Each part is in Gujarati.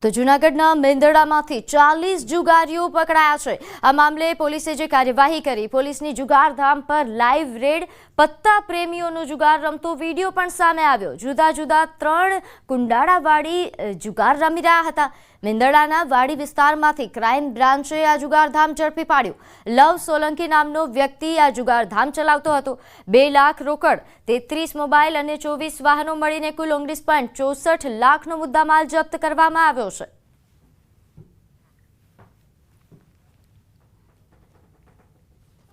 તો જૂનાગઢના મેંદરડામાંથી 40 જુગારીઓ પકડાયા છે। આ મામલે પોલીસે જે કાર્યવાહી કરી, પોલીસની જુગારધામ પર લાઈવ રેડ, પત્તા પ્રેમીઓનો જુગાર રમતો વિડીયો પણ સામે આવ્યો। જુદા જુદા 3 કુંડાળાવાળી જુગાર રમી રહ્યા હતા। મેંદરડાના વાડી વિસ્તારમાંથી ક્રાઇમ બ્રાન્ચે આ જુગારધામ ઝડપી પાડ્યું। લવ સોલંકી નામનો વ્યક્તિ આ જુગારધામ ચલાવતો હતો। 2 લાખ રોકડ, 33 મોબાઈલ અને 24 વાહનો મળીને કુલ 19.64 લાખનો મુદ્દામાલ જપ્ત કરવામાં આવ્યો છે।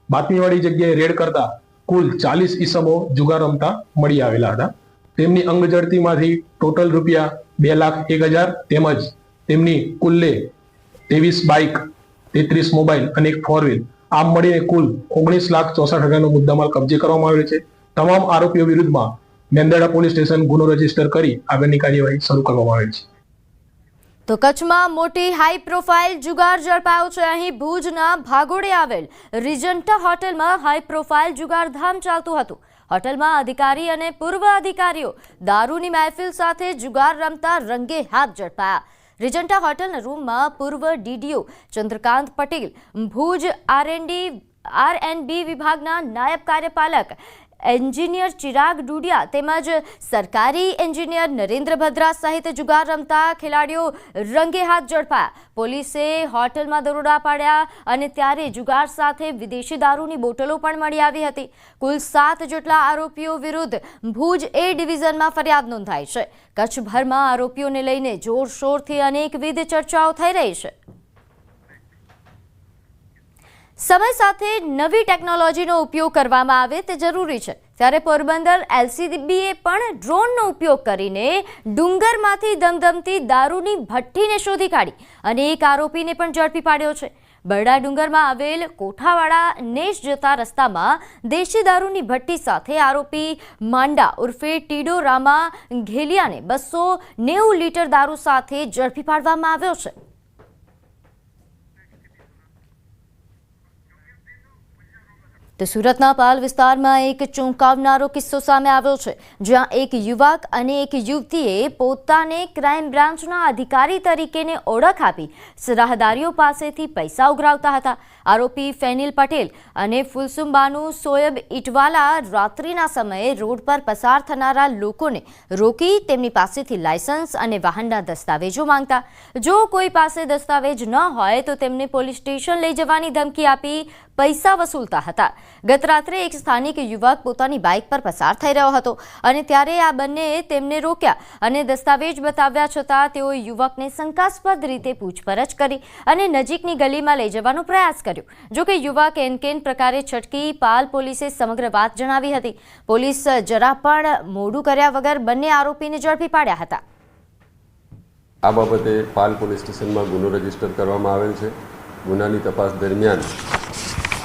બાતમીવાળી જગ્યાએ રેડ કરતા કુલ 40 ઈસમો જુગાર રમતા મળી આવેલા હતા। તેમની અંગ ઝડતીમાંથી ટોટલ રૂપિયા 2,01,000 તેમજ તેમની કુલ્લે 23 બાઇક, 33 મોબાઈલ અને એક 4 વ્હીલ આમ મળીને કુલ 19,64,000નો મુદ્દામાલ કબજે કરવામાં આવ્યો છે। તમામ આરોપીઓ વિરુદ્ધમાં મેંદરડા પોલીસ સ્ટેશન ગુનો રજીસ્ટર કરી આગળની કાર્યવાહી શરૂ કરવામાં આવી છે। તો કચ્છમાં મોટી હાઈ પ્રોફાઇલ જુગાર ઝડપાયો છે। અહીં ભુજના ભાગોળે આવેલ રિજન્ટા હોટેલમાં હાઈ પ્રોફાઇલ જુગારધામ ચાલતું હતું। હોટેલમાં અધિકારી અને પૂર્વ અધિકારીઓ દારૂની મહેફિલ સાથે જુગાર રમતા રંગે હાથ ઝડપાયા। રિજન્ટા હોટલના રૂમમાં પૂર્વ ડીડીઓ ચંદ્રકાંત પટેલ, ભુજ આર&બી વિભાગના નાયબ કાર્યપાલક એન્જિનિયર ચિરાગ ડુડિયા તેમજ સરકારી એન્જિનિયર નરેન્દ્ર ભદ્રા સહિત જુગાર રમતા ખેલાડીઓ રંગે હાથ ઝડપાયા। પોલીસે હોટલમાં દરોડા પાડ્યા અને ત્યારે જુગાર સાથે વિદેશી દારૂની બોટલો પણ મળી આવી હતી। કુલ 7 જેટલા આરોપીઓ વિરુદ્ધ ભુજ એ ડિવિઝનમાં ફરિયાદ નોંધાઈ છે। કચ્છભરમાં આરોપીઓને લઈને જોરશોરથી અનેકવિધ ચર્ચાઓ થઈ રહી છે। સમય સાથે નવી ટેકનોલોજીનો ઉપયોગ કરવામાં આવે તે જરૂરી છે, ત્યારે પોરબંદર એલસીબીએ પણ ડ્રોનનો ઉપયોગ કરીને ડુંગરમાંથી ધમધમતી દારૂની ભઠ્ઠીને શોધી કાઢી અને એક આરોપીને પણ ઝડપી પાડ્યો છે। બરડા ડુંગરમાં આવેલ કોઠાવાડા નેશ જતા રસ્તામાં દેશી દારૂની ભઠ્ઠી સાથે આરોપી માંડા ઉર્ફે ટીડો રામા ઘેલિયાને 290 લીટર દારૂ સાથે ઝડપી પાડવામાં આવ્યો છે। તો સુરતના પાલ વિસ્તારમાં એક ચોંકાવનારો કિસ્સો સામે આવ્યો છે, જ્યાં એક યુવક અને એક યુવતીએ પોતાને ક્રાઇમ બ્રાન્ચના અધિકારી તરીકેને ઓળખ આપી રાહદારીઓ પાસેથી પૈસા ઉઘરાવતા હતા। આરોપી ફેનિલ પટેલ અને ફુલસુમ સોયબ ઇટવાલા રાત્રિના સમયે રોડ પર પસાર થનારા લોકોને રોકી તેમની પાસેથી લાયસન્સ અને વાહનના દસ્તાવેજો માંગતા। જો કોઈ પાસે દસ્તાવેજ ન હોય તો તેમને પોલીસ સ્ટેશન લઈ જવાની ધમકી આપી પૈસા વસૂલતા હતા। ગત રાત્રે એક સ્થાનિક યુવક પોતાની બાઇક પર પસાર થઈ રહ્યો હતો અને ત્યારે આ બંનેએ તેમને રોક્યા અને દસ્તાવેજ બતાવ્યા છતાં તેઓએ યુવકને શંકાસ્પદ રીતે પૂછપરછ કરી અને નજીકની ગલીમાં લઈ જવાનો પ્રયાસ કર્યો। જો કે યુવક એનકેન પ્રકારે છટકી પાલ પોલીસે સમગ્ર વાત જણાવી હતી। પોલીસ જરા પણ મોડું કર્યા વગર બંને આરોપીને ઝડપી પાડ્યા હતા। આ બાબતે પાલ પોલીસ સ્ટેશનમાં ગુનો રજીસ્ટર કરવામાં આવેલ છે। ગુનાની તપાસ દરમિયાન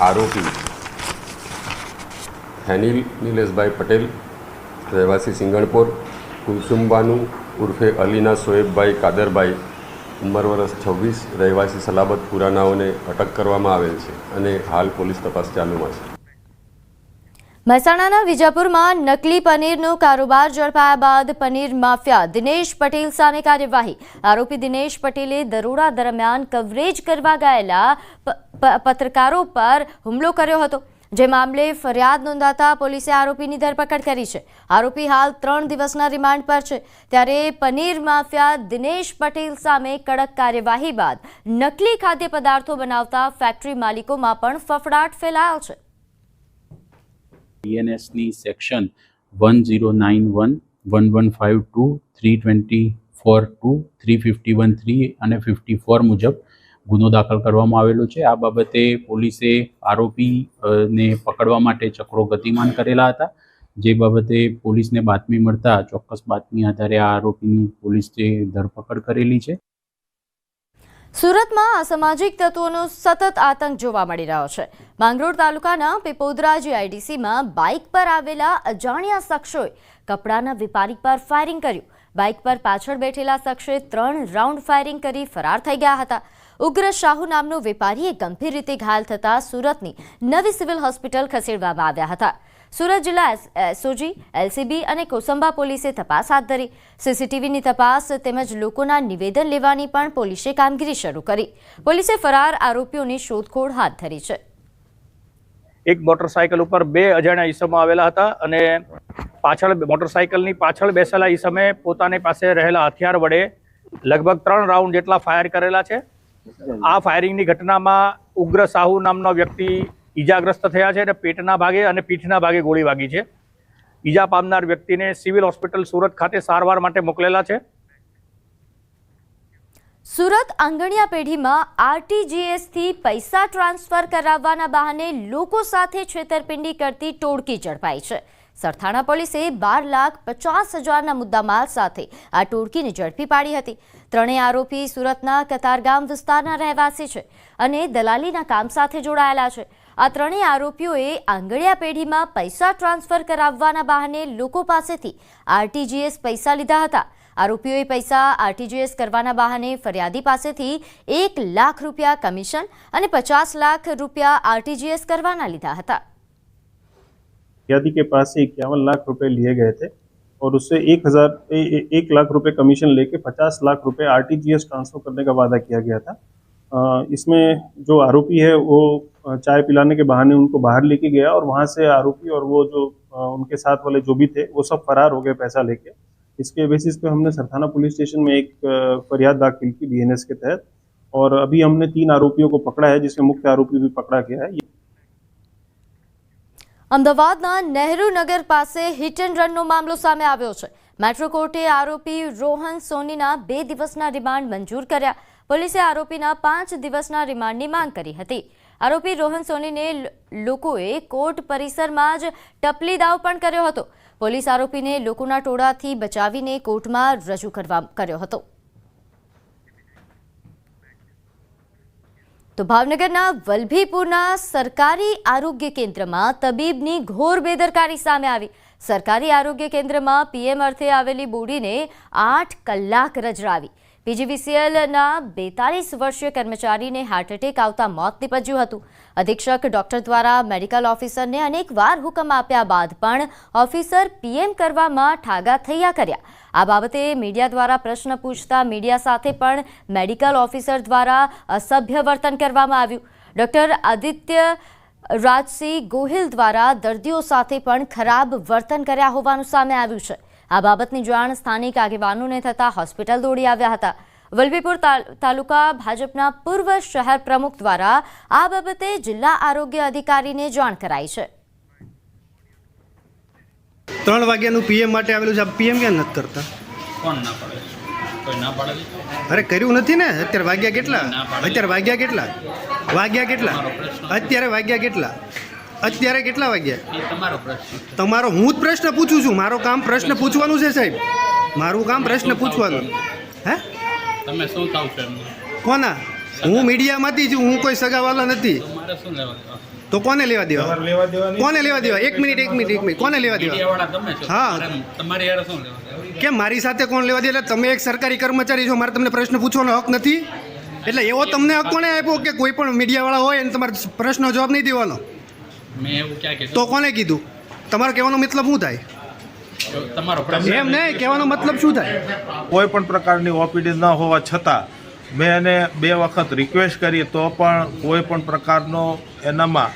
આરોપી ફેનિલ નિલેશભાઈ પટેલ, રહેવાસી સિંગણપોર, કુલસુમ બાનુ ઉર્ફે અલીના સોએબભાઈ કાદરભાઈ, ઉંમર વર્ષ 26, રહેવાસી સલાબતપુરાનાઓને અટક કરવામાં આવેલ છે અને હાલ પોલીસ તપાસ ચાલુમાં છે। મહેસાણાના વિજાપુરમાં નકલી પનીરનો કારોબાર ઝડપાયા બાદ પનીર માફિયા દિનેશ પટેલ સામે કાર્યવાહી। આરોપી દિનેશ પટેલે દરોડા દરમિયાન કવરેજ કરવા ગયેલા પત્રકારો પર હુમલો કર્યો હતો, જે મામલે ફરિયાદ નોંધાતા પોલીસે આરોપીની ધરપકડ કરી છે। આરોપી હાલ 3 દિવસના રિમાન્ડ પર છે। ત્યારે પનીર માફિયા દિનેશ પટેલ સામે કડક કાર્યવાહી બાદ નકલી ખાદ્ય પદાર્થો બનાવતા ફેક્ટરી માલિકોમાં પણ ફફડાટ ફેલાયો છે। BNSની સેક્શન 1091, 1152, 324(2), 351(3) અને 54 મુજબ ગુનો દાખલ કરવામાં આવેલો છે। આ બાબતે પોલીસે આરોપીને પકડવા માટે ચક્રો ગતિમાન કરેલા હતા, જે બાબતે પોલીસને બાતમી મળતા ચોક્કસ બાતમી આધારે આ આરોપીની પોલીસે ધરપકડ કરેલી છે। સુરતમાં અસામાજિક તત્વોનો સતત આતંક જોવા મળી રહ્યો છે। માંગરોળ તાલુકાના પીપોદરા GIDCમાં બાઇક પર આવેલા અજાણ્યા શખ્સોએ કપડાના વેપારી પર ફાયરિંગ કર્યું। બાઇક પર પાછળ બેઠેલા શખ્સે 3 રાઉન્ડ ફાયરિંગ કરી ફરાર થઈ ગયા હતા। ઉગ્ર શાહુ નામનો વેપારીએ ગંભીર રીતે ઘાયલ થતા સુરતની નવી સિવિલ હોસ્પિટલ ખસેડવામાં આવ્યા હતા। સુરત જિલ્લા એસઓજી, એલસીબી અને કોસંબા પોલીસે તપાસ હાથ ધરી. સીસીટીવીની તપાસ તેમજ લોકોના નિવેદન લેવાની પણ પોલીસે કામગીરી શરૂ કરી. પોલીસે ફરાર આરોપીઓની શોધખોળ હાથ ધરી છે. એક મોટરસાયકલ ઉપર 2 અજાણ્યા ઈસમો આવેલા હતા અને મોટરસાયકલની પાછળ બેસેલા ઈસમે પોતાની પાસે રહેલા હથિયાર વડે લગભગ 3 રાઉન્ડ જેટલા ફાયર કરેલા છે. આ ફાયરિંગની ઘટનામાં ઉગ્ર સાહુ નામનો વ્યક્તિ ઈજાગ્રસ્ત થયા છે અને પેટના ભાગે અને પીઠના ભાગે ગોળી વાગી છે. ઈજા પામનાર વ્યક્તિને સિવિલ હોસ્પિટલ સુરત ખાતે સારવાર માટે મોકલેલા છે. સુરત આંગણિયા પેઢીમાં આરટીજીએસથી પૈસા ટ્રાન્સફર કરાવવાના બહાને લોકો સાથે છેતરપિંડી કરતી ટોળકી ઝડપાઈ છે. સરથાણા પોલીસે 12,50,000ના મુદ્દામાલ સાથે આ ટોળકીને ઝડપી પાડી હતી. ત્રણેય આરોપી સુરતના કતારગામ વિસ્તારના રહેવાસી છે અને દલાલીના કામ સાથે જોડાયેલા છે. આ ત્રણેય આરોપીઓએ આંગણિયા પેઢીમાં પૈસા ટ્રાન્સફર કરાવવાના બહાને લોકો પાસેથી આરટીજીએસ પૈસા લીધા હતા. આરોપીઓએ પૈસા આરટીજીએસ કરવાના બહાને ફરિયાદી પાસેથી 1 લાખ રૂપિયા કમિશન અને 50 લાખ રૂપિયા આरटीजीएस करवाना લીધા હતા. फरियादी के पास से 51 लाख रुपए लिए गए थे और उससे 1 लाख रुपए कमीशन लेके 50 लाख रुपए आरटीजीएस ट्रांसफर करने का वादा किया गया था. इसमें जो आरोपी है वो चाय पिलाने के बहाने उनको बाहर लेके गया और वहाँ से आरोपी और वो जो उनके साथ वाले जो भी थे वो सब फरार हो गए पैसा लेके. इसके बेसिस पे हमने सरथाना पुलिस स्टेशन में एक फरियाद दाखिल की बीएनएस के तहत और अभी हमने 3 आरोपियों को पकड़ा है जिसमें मुख्य आरोपी भी पकड़ा गया है. અમદાવાદના નહેરુ નગર પાસે હિટ એન્ડ રનનો મામલો સામે આવ્યો છે. મેટ્રો કોર્ટે આરોપી રોહન સોનીના 2 દિવસના રિમાન્ડ મંજૂર કર્યા. પોલીસે આરોપીના 5 દિવસના રિમાન્ડની માંગ કરી હતી. આરોપી રોહન સોનીને લોકોએ કોર્ટ પરિસરમાં જ ટપલી દાવ પણ કર્યો હતો. પોલીસ આરોપીને લોકોના ટોળાથી બચાવીને કોર્ટમાં રજૂ કર્યો હતો. તો ભાવનગરના વલભીપુરના સરકારી આરોગ્ય કેન્દ્રમાં તબીબની ઘોર બેદરકારી સામે આવી. સરકારી આરોગ્ય કેન્દ્રમાં પીએમ અર્થે આવેલી બોડીને 8 કલાક રજડાવી. પીજીવીસીએલના 42 વર્ષીય કર્મચારીને હાર્ટ એટેક આવતા મોત નીપજ્યું હતું. અધિક્ષક ડોક્ટર દ્વારા મેડિકલ ઓફિસરને અનેકવાર હુકમ આપ્યા બાદ પણ ઓફિસર પીએમ કરવામાં ઠાગા થયા કર્યા. આ બાબતે મીડિયા દ્વારા પ્રશ્ન પૂછતા મીડિયા સાથે પણ મેડિકલ ઓફિસર દ્વારા અસભ્ય વર્તન કરવામાં આવ્યું. ડોક્ટર આદિત્ય રાજસિંહ ગોહિલ દ્વારા દર્દીઓ સાથે પણ ખરાબ વર્તન કર્યા હોવાનું સામે આવ્યું છે. આ બાબતની જાણ સ્થાનિક આગેવાનોને થતાં હોસ્પિટલ દોડી આવ્યા હતા. વલભીપુર તાલુકા ભાજપના પૂર્વ શહેર પ્રમુખ દ્વારા આ બાબતે જિલ્લા આરોગ્ય અધિકારીને જાણ કરાઈ છે. 3 વાગ્યાનું પીએમ માટે આવેલું છે. પીએમ કેમ નથી કરતા? કોણ ના પાડે? કોઈ ના પાડે? અરે કર્યું નથી ને. અત્યારે વાગ્યા કેટલા? અત્યારે વાગ્યા કેટલા? અત્યારે કેટલા વાગ્યા? તમારો પ્રશ્ન. તમારો હું જ પ્રશ્ન પૂછું છું. મારો કામ પ્રશ્ન પૂછવાનું છે સાહેબ. મારું કામ પ્રશ્ન પૂછવાનું. હે તમે શું થાવ છો? કોના? હું મીડિયામાંથી છું. હું કોઈ સગાવાલા નથી. તમારે શું લેવા? તો કોને લેવા દેવા? કોને લેવા દેવા? એક મિનિટ કોને લેવા દેવા? તમે છો. હા, તમારી યાર શું લેવા? કેમ મારી સાથે કોણ લેવા દે? એટલે તમે એક સરકારી કર્મચારી છો, મારે તમને પ્રશ્ન પૂછવાનો હક નથી. એટલે એવો તમને હક કોને આપ્યો કે કોઈ પણ મીડિયાવાળા હોય અને તમારે પ્રશ્નનો જવાબ નહીં દેવાનો? મેં એવું ક્યાં કીધું? તો કોને કીધું? તમારો કહેવાનો મતલબ શું થાય? તમારો પ્રશ્ન એમ નહીં, કહેવાનો મતલબ શું થાય? કોઈ પણ પ્રકારની ઓપીડી ન હોવા છતાં મેં એને 2 વખત રિક્વેસ્ટ કરી તો પણ કોઈ પણ પ્રકારનો એનામાં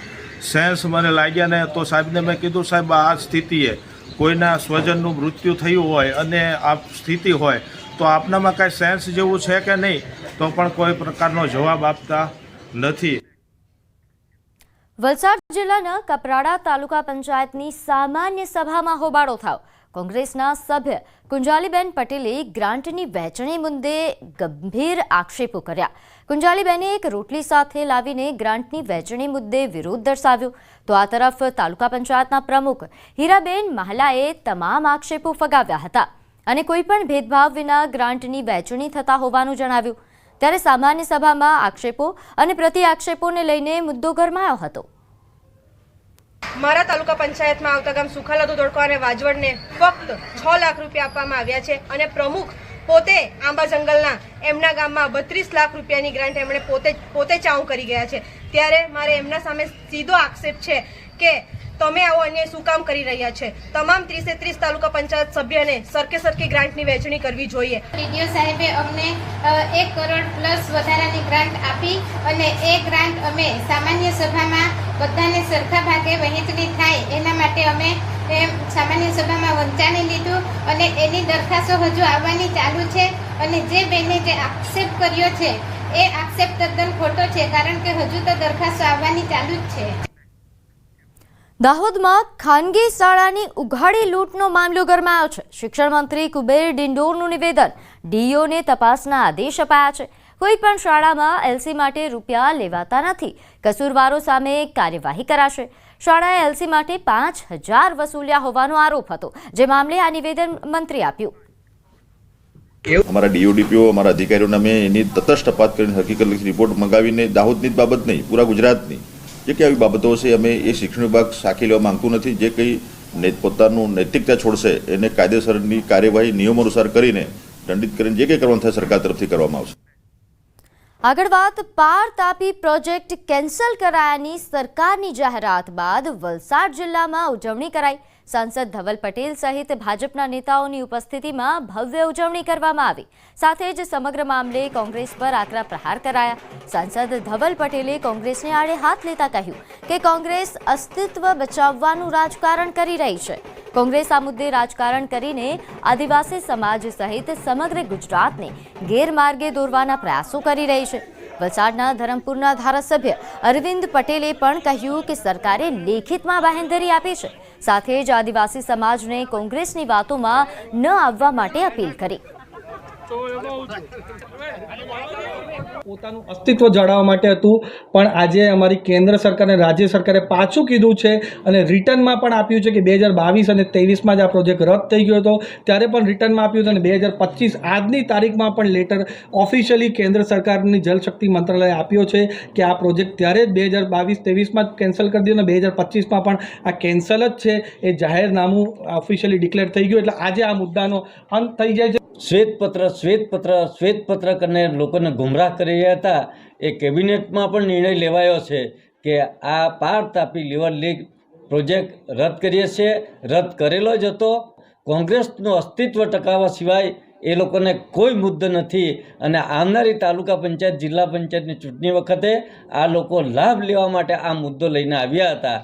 સેન્સ મને લાગ્યા ને. તો સાહેબને મેં કીધું, સાહેબ આ સ્થિતિએ કોઈના સ્વજનનું મૃત્યુ થયું હોય અને આ સ્થિતિ હોય તો આપનામાં કાંઈ સેન્સ જેવું છે કે નહીં, તો પણ કોઈ પ્રકારનો જવાબ આપતા નથી. વલસાડ જિલ્લાના કપરાડા તાલુકા પંચાયતની સામાન્ય સભામાં હોબાળો થયો. કોંગ્રેસના સભ્ય કુંજાલીબેન પટેલે ગ્રાન્ટની વહેંચણી મુદ્દે ગંભીર આક્ષેપો કર્યા. કુંજાલીબેને એક રોટલી સાથે લાવીને ગ્રાન્ટની વહેંચણી મુદ્દે વિરોધ દર્શાવ્યો. તો આ તરફ તાલુકા પંચાયતના પ્રમુખ હીરાબેન મહાલાએ તમામ આક્ષેપો ફગાવ્યા હતા અને કોઈપણ ભેદભાવ વિના ગ્રાન્ટની વહેંચણી થતા હોવાનું જણાવ્યું. ત્યારે સામાન્ય સભામાં આક્ષેપો અને પ્રતિ આક્ષેપોને લઈને મુદ્દો ગરમાયો હતો. મારા તાલુકા પંચાયતમાં આવતા ગામ સુખાલાદુ દોડકો અને વાજવડને ફક્ત 6 લાખ રૂપિયા આપવામાં આવ્યા છે અને પ્રમુખ પોતે આંબા જંગલના એમના ગામમાં 32 લાખ રૂપિયાની ગ્રાન્ટ એમણે પોતે ચાઉ કરી ગયા છે. ત્યારે મારે એમના સામે સીધો આક્ષેપ છે કે તમે આવો અન્યાય શું કામ કરી રહ્યા છે? તમામ 30 તાલુકા પંચાયત સભ્યને સરખી ગ્રાન્ટની વહેંચણી કરવી જોઈએ. ડીડીઓ સાહેબે અમને 1 કરોડ પ્લસ વધારાની ગ્રાન્ટ આપી અને એ ગ્રાન્ટ અમે સામાન્ય સભામાં બધાને સરખા ભાગે વહેંચણી થાય એના માટે અમે સામાન્ય સભામાં વંચાણી લીધું અને એની દરખાસ્તો હજુ આવવાની ચાલુ છે. અને જે બેને જે આક્ષેપ કર્યો છે એ આક્ષેપ તદ્દન ખોટો છે, કારણ કે હજુ તો દરખાસ્તો આવવાની ચાલુ જ છે. દાહોદમાં ખાનગી શાળાની ઉઘાડી લૂંટનો મામલો ગરમાયો છે. શિક્ષણ મંત્રી કુબેર ડિંડોરનું નિવેદન, ડીઓને તપાસના આદેશ અપાયા છે. કોઈ પણ શાળામાં એલસી માટે રૂપિયા લેવાતા નથી. કસૂરવારો સામે કાર્યવાહી કરાશે. શાળાએ એલસી માટે 5,000 વસૂલ્યા હોવાનો આરોપ હતો, જે મામલે આ નિવેદન મંત્રી આપ્યું. અમારા ડીઓડીપીઓ અમારા અધિકારીઓને અમે એની તટસ્થ તપાસ કરીને હકીકત રિપોર્ટ મંગાવીને દાહોદની જ બાબત નહીં, પૂરા ગુજરાતની જે કંઈ આવી બાબતો છે અમે એ શિક્ષણ વિભાગ સાખી લેવા માંગતું નથી. જે કંઈ પોતાનું નૈતિકતા છોડશે એને કાયદેસરની કાર્યવાહી નિયમો અનુસાર કરીને દંડિત કરીને જે કંઈ કરવાનું થાય સરકાર તરફથી કરવામાં આવશે. આગળ વાત પાર તાપી પ્રોજેક્ટ કેન્સલ કરાયાની સરકારની જાહેરાત બાદ વલસાડ જિલ્લામાં ઉજવણી કરાઈ. સાંસદ ધવલ પટેલ સહિત ભાજપના નેતાઓની ઉપસ્થિતિમાં ભવ્ય ઉજવણી કરવામાં આવી. સાથે જ સમગ્ર મામલે કોંગ્રેસ પર આકરા પ્રહાર કરાયા. સાંસદ ધવલ પટેલે કોંગ્રેસને આડે હાથ લેતા કહ્યું કે કોંગ્રેસ અસ્તિત્વ બચાવવાનું રાજકારણ કરી રહી છે. કોંગ્રેસ આ મુદ્દે રાજકારણ કરીને આદિવાસી સમાજ સહિત સમગ્ર ગુજરાતને ગેરમાર્ગે દોરવાના પ્રયાસો કરી રહી છે. વલસાડના ધરમપુરના ધારાસભ્ય અરવિંદ પટેલે પણ કહ્યું કે સરકારે લેખિતમાં બાંહેધરી આપી છે. સાથે જ આદિવાસી સમાજને કોંગ્રેસની વાતોમાં ન આવવા માટે અપીલ કરી. પોતાનું અસ્તિત્વ જાળવવા માટે હતું, પણ આજે અમારી કેન્દ્ર સરકાર અને રાજ્ય સરકારે પાછું કીધું છે અને રિટર્નમાં પણ આપ્યું છે કે 2022 અને 23માં જ આ પ્રોજેક્ટ રદ થઈ ગયો હતો, ત્યારે પણ રિટર્નમાં આપ્યું હતું અને 2025 આજની તારીખમાં પણ લેટર ઓફિશિયલી કેન્દ્ર સરકારની જલશક્તિ મંત્રાલયે આપ્યો છે કે આ પ્રોજેક્ટ ત્યારે જ 2022-23માં જ કેન્સલ કરી દીધો અને 2025માં પણ આ કેન્સલ જ છે. એ જાહેરનામું ઓફિશિયલી ડિક્લેર થઈ ગયું, એટલે આજે આ મુદ્દાનો અંત થઈ જાય છે. શ્વેતપત્ર કરીને લોકોને ગુમરાહ કરી રહ્યા હતા. એ કેબિનેટમાં પણ નિર્ણય લેવાયો છે કે આ પાર તાપી લિવર લીક પ્રોજેક્ટ રદ કરીએ છીએ. રદ કરેલો જ હતો. કોંગ્રેસનું અસ્તિત્વ ટકાવવા સિવાય એ લોકોને કોઈ મુદ્દો નથી અને આવનારી તાલુકા પંચાયત જિલ્લા પંચાયતની ચૂંટણી વખતે આ લોકો લાભ લેવા માટે આ મુદ્દો લઈને આવ્યા હતા.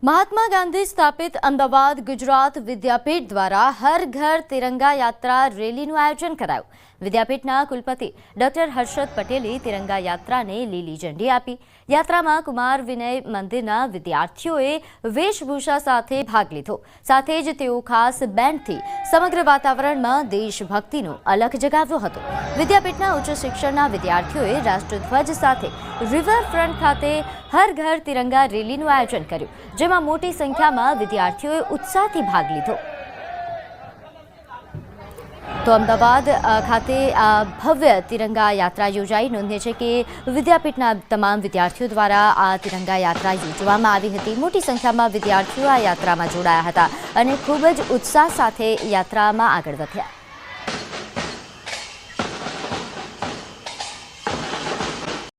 મહાત્મા ગાંધી સ્થાપિત અમદાવાદ ગુજરાત વિદ્યાપીઠ દ્વારા હર ઘર તિરંગા યાત્રા રેલીનું આયોજન કરાયું. વિદ્યાપીઠના કુલપતિ ડોક્ટર હર્ષદ પટેલે તિરંગા યાત્રાને લીલી ઝંડી આપી. યાત્રામાં કુમાર વિનય મંદિરના વિદ્યાર્થીઓએ વેશભૂષા સાથે ભાગ લીધો. સાથે જ તેઓ ખાસ બેન્ડથી સમગ્ર વાતાવરણમાં દેશભક્તિનો અલખ જગાવ્યો હતો. વિદ્યાપીઠના ઉચ્ચ શિક્ષણના વિદ્યાર્થીઓએ રાષ્ટ્રધ્વજ સાથે રિવરફ્રન્ટ ખાતે હર ઘર તિરંગા રેલીનું આયોજન કર્યું, જેમાં મોટી સંખ્યામાં વિદ્યાર્થીઓએ ઉત્સાહથી ભાગ લીધો. તો અમદાવાદ ખાતે આ ભવ્ય તિરંગા યાત્રા યોજાઈ. નોંધનીય છે કે વિદ્યાપીઠના તમામ વિદ્યાર્થીઓ દ્વારા આ તિરંગા યાત્રા યોજવામાં આવી હતી. મોટી સંખ્યામાં વિદ્યાર્થીઓ આ યાત્રામાં જોડાયા હતા અને ખૂબ જ ઉત્સાહ સાથે યાત્રામાં આગળ વધ્યા.